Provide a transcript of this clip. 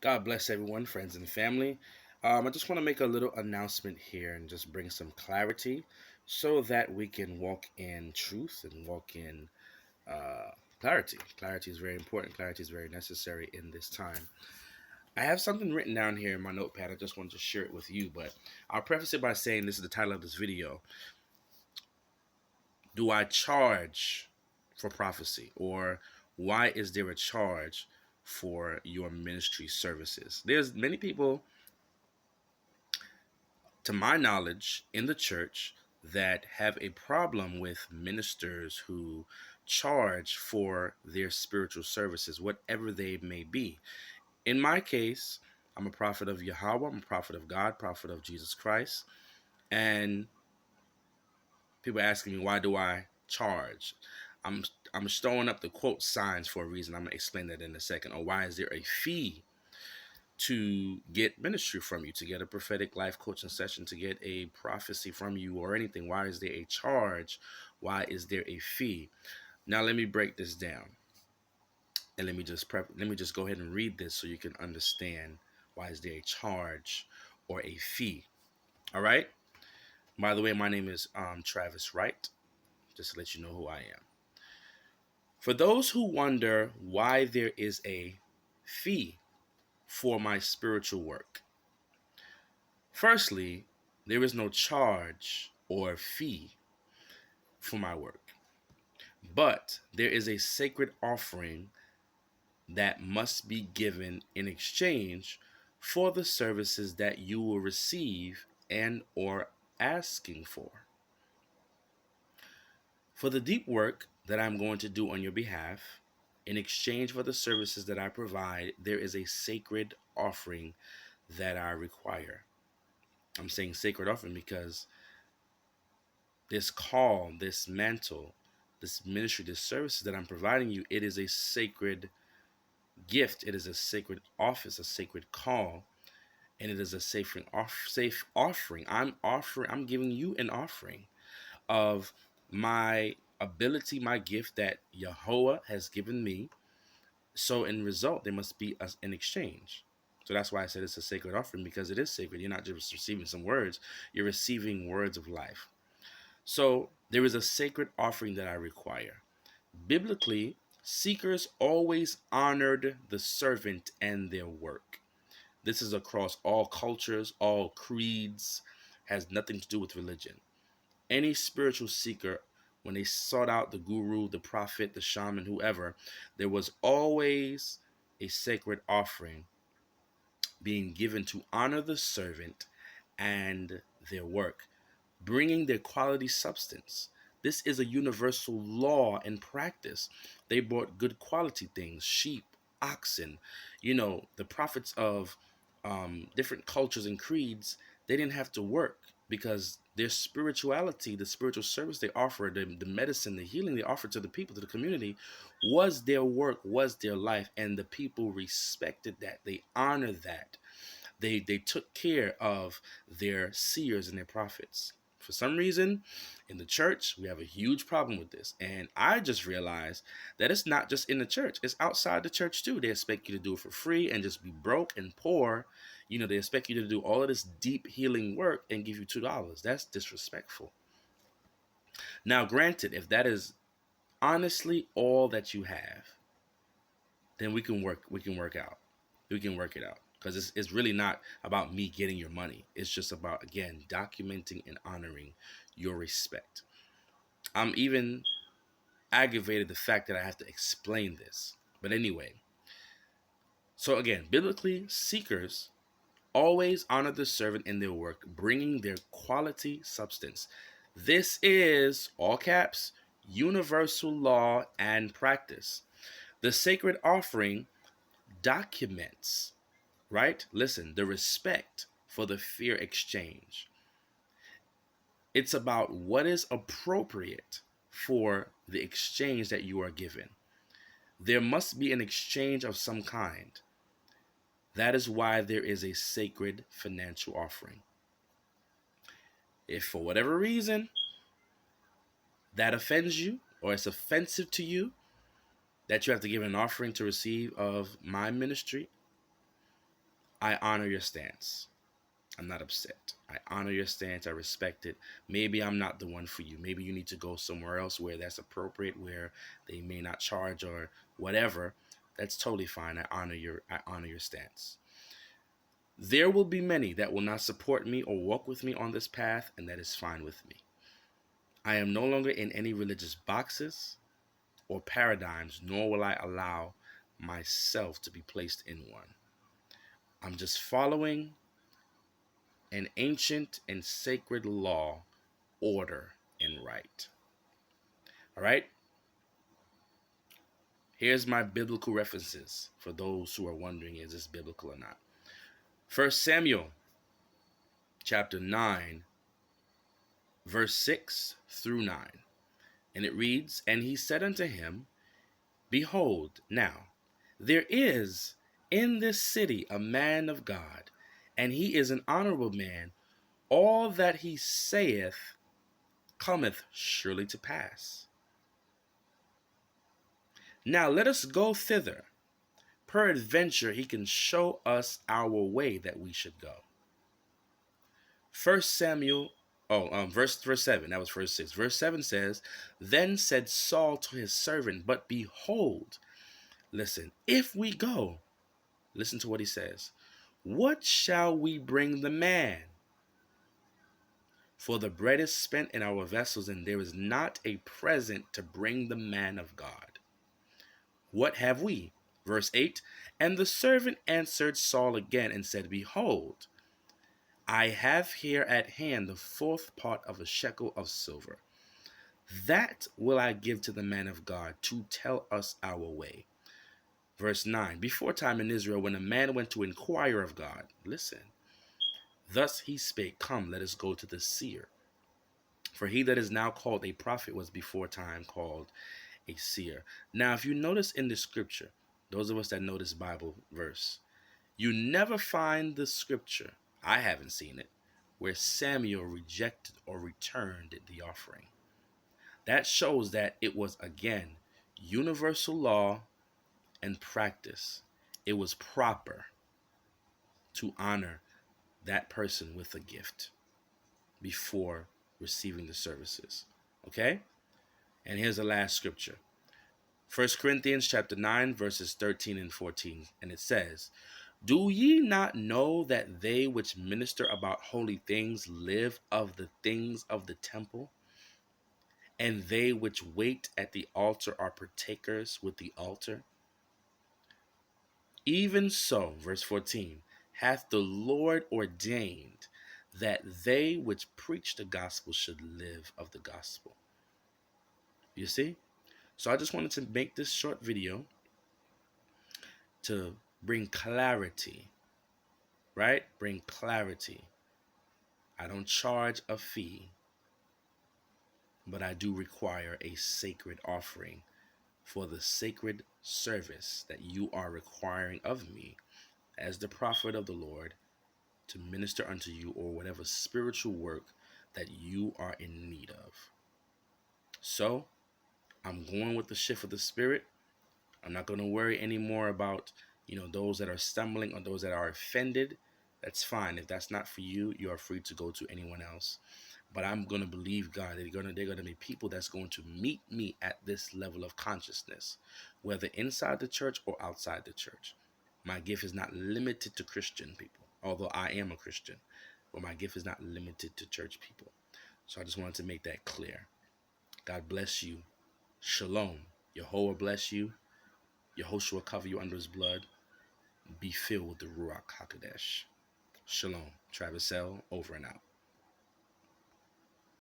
God bless everyone, friends and family. I just want to make a little announcement here and just bring some clarity so that we can walk in truth and walk in clarity. Clarity is very important, clarity is very necessary in this time. I have something written down here in my notepad. I just wanted to share it with you, but I'll preface it by saying this is the title of this video. Do I charge for prophecy? Or why is there a charge for your ministry services? There's many people, to my knowledge, in the church that have a problem with ministers who charge for their spiritual services, whatever they may be. In my case, I'm a prophet of Yahweh, I'm a prophet of God, prophet of Jesus Christ. And people asking me, why do I charge? I'm I'm throwing up the quote signs for a reason. I'm gonna explain that in a second. Or why is there a fee to get ministry from you, to get a prophetic life coaching session, to get a prophecy from you or anything? Why is there a charge? Why is there a fee? Now let me break this down. And let me just go ahead and read this so you can understand why is there a charge or a fee. All right? By the way, my name is Travis Wright, just to let you know who I am. For those who wonder why there is a fee for my spiritual work, firstly, there is no charge or fee for my work, but there is a sacred offering that must be given in exchange for the services that you will receive and or asking for. For the deep work that I'm going to do on your behalf, in exchange for the services that I provide, there is a sacred offering that I require. I'm saying sacred offering because this call, this mantle, this ministry, this services that I'm providing you, it is a sacred gift. It is a sacred office, a sacred call, and it is a safe offering. I'm giving you an offering of my ability, my gift that Yahweh has given me. So in result, there must be an exchange. So that's why I said it's a sacred offering, because it is sacred. You're not just receiving some words, you're receiving words of life. So there is a sacred offering that I require. Biblically, seekers always honored the servant and their work. This is across all cultures, all creeds, has nothing to do with religion. Any spiritual seeker, when they sought out the guru, the prophet, the shaman, whoever, there was always a sacred offering being given to honor the servant and their work, bringing their quality substance. This is a universal law and practice. They brought good quality things, sheep, oxen. The prophets of different cultures and creeds, they didn't have to work because their spirituality, the spiritual service they offered, the medicine, the healing they offered to the people, to the community, was their work, was their life. And the people respected that. They honored that. They took care of their seers and their prophets. For some reason, in the church, we have a huge problem with this. And I just realized that it's not just in the church, it's outside the church too. They expect you to do it for free and just be broke and poor. They expect you to do all of this deep healing work and give you $2. That's disrespectful. Now, granted, if that is honestly all that you have, then we can work out. We can work it out. Because it's really not about me getting your money. It's just about, again, documenting and honoring your respect. I'm even aggravated the fact that I have to explain this. But anyway, so again, biblically, seekers always honor the servant in their work, bringing their quality substance. This is, all caps, universal law and practice. The sacred offering documents, right? Listen, the respect for the fair exchange. It's about what is appropriate for the exchange that you are given. There must be an exchange of some kind. That is why there is a sacred financial offering. If for whatever reason that offends you or it's offensive to you that you have to give an offering to receive of my ministry, I honor your stance. I'm not upset. I honor your stance. I respect it. Maybe I'm not the one for you. Maybe you need to go somewhere else where that's appropriate, where they may not charge or whatever. That's totally fine. I honor your stance. There will be many that will not support me or walk with me on this path, and that is fine with me. I am no longer in any religious boxes or paradigms, nor will I allow myself to be placed in one. I'm just following an ancient and sacred law, order, and right. All right? Here's my biblical references for those who are wondering, is this biblical or not? 1 Samuel chapter 9, verse 6 through 9. And it reads, And he said unto him, Behold, now there is in this city a man of God, and he is an honorable man. All that he saith cometh surely to pass. Now let us go thither. Peradventure he can show us our way that we should go. First Samuel, verse 7, that was verse 6. Verse 7 says, Then said Saul to his servant, But behold, listen, if we go, listen to what he says, what shall we bring the man? For the bread is spent in our vessels, and there is not a present to bring the man of God. What have we? Verse 8, And the servant answered Saul again and said, Behold, I have here at hand the fourth part of a shekel of silver. That will I give to the man of God to tell us our way. Verse 9, Before time in Israel, when a man went to inquire of God, listen, thus he spake, Come, let us go to the seer. For he that is now called a prophet was before time called a seer. Now, if you notice in the scripture, those of us that know this Bible verse, you never find the scripture, I haven't seen it, where Samuel rejected or returned the offering. That shows that it was, again, universal law and practice. It was proper to honor that person with a gift before receiving the services. Okay? And here's the last scripture. 1 Corinthians chapter 9, verses 13 and 14. And it says, Do ye not know that they which minister about holy things live of the things of the temple? And they which wait at the altar are partakers with the altar? Even so, verse 14, hath the Lord ordained that they which preach the gospel should live of the gospel. You see? So I just wanted to make this short video to bring clarity, right? Bring clarity. I don't charge a fee, but I do require a sacred offering for the sacred service that you are requiring of me as the prophet of the Lord to minister unto you, or whatever spiritual work that you are in need of. So I'm going with the shift of the Spirit. I'm not going to worry anymore about, those that are stumbling or those that are offended. That's fine. If that's not for you, you are free to go to anyone else. But I'm going to believe God. They're going to be people that's going to meet me at this level of consciousness, whether inside the church or outside the church. My gift is not limited to Christian people, although I am a Christian, but my gift is not limited to church people. So I just wanted to make that clear. God bless you. Shalom. Yehovah bless you. Yehoshua cover you under his blood. Be filled with the Ruach HaKodesh. Shalom. Travis L. over and out.